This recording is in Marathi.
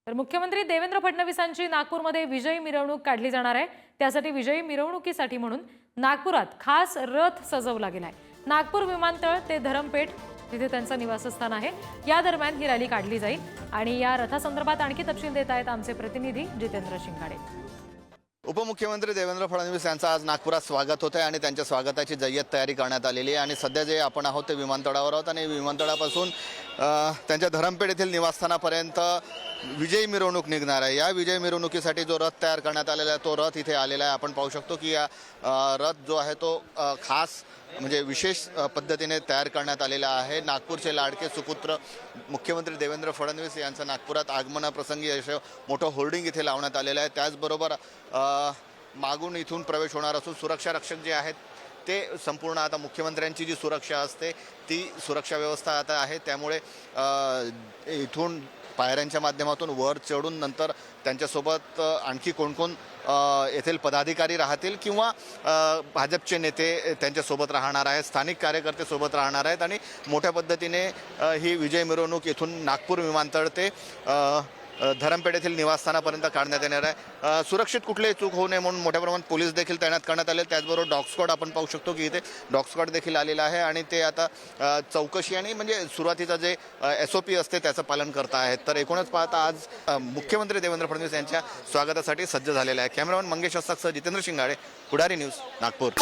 तर मुख्यमंत्री देवेंद्र फडणवीसांची नागपूरमध्ये विजयी मिरवणूक काढली जाणार आहे। त्यासाठी विजयी मिरवणुकीसाठी म्हणून नागपुरात खास रथ सजवला गेलाय। नागपूर विमानतळ ते धरमपेठ तिथे त्यांचं निवासस्थान आहे। या दरम्यान ही रॅली काढली जाईल आणि या रथासंदर्भात आणखी तपशील देत आहेत आमचे प्रतिनिधी जितेंद्र शिंगाडे। उपमुख्यमंत्री देवेंद्र फडणवीस यांचं आज नागपुरात स्वागत होत आहे आणि त्यांच्या स्वागताची जय्यत तयारी करण्यात आलेली आहे। आणि सध्या जे आपण आहोत ते विमानतळावर आहोत आणि विमानतळापासून त्यांच्या धरमपेठ येथील निवासस्थानापर्यंत विजयी मिरवणूक निघणार आहे। या विजयी मिरवणुकीसाठी जो रथ तयार करण्यात आलेला आहे तो रथ इथे आलेला आहे। आपण पाहू शकतो की या रथ जो आहे तो खास म्हणजे विशेष पद्धतीने तयार करण्यात आलेला आहे। नागपूरचे लाडके सुपुत्र मुख्यमंत्री देवेंद्र फडणवीस यांचं नागपुरात आगमनाप्रसंगी असं मोठं होर्डिंग इथे लावण्यात आलेलं आहे। त्याचबरोबर मागून इथून प्रवेश होणार असून सुरक्षा रक्षक जे आहेत ते संपूर्ण आता मुख्यमंत्र्यांची जी सुरक्षा असते ती सुरक्षा व्यवस्था आता आहे। त्यामुळे इथून पायऱ्यांच्या माध्यमातून वर चढून नंतर त्यांच्यासोबत आणखी कोण कोण येथील पदाधिकारी राहतील किंवा भाजपचे नेते त्यांच्यासोबत राहणार आहेत, स्थानिक कार्यकर्ते सोबत राहणार आहेत आणि मोठ्या पद्धतीने ही विजय मिरवणूक इथून नागपूर विमानतळ ते धरमपेठ येथील निवासस्थानापर्यंत काढण्यात येणार आहे। सुरक्षित कुठलीही चूक होऊ नये म्हणून मोठ्या प्रमाणात पोलीस देखील तैनात करण्यात आले। त्याचबरोबर डॉग स्क्वॉड आपण पाहू शकतो की इथे डॉग स्क्वॉड देखील आलेला आहे आणि ते आता चौकशी आणि म्हणजे सुरुवातीचा जे SOP असते त्याचं पालन करत आहेत। तर एकूणच पाहता आज मुख्यमंत्री देवेंद्र फडणवीस यांच्या स्वागतासाठी सज्ज झालेला आहे। कॅमेरामॅन मंगेश अस्ताकसह जितेंद्र शिंगाडे, पुढारी न्यूज, नागपूर।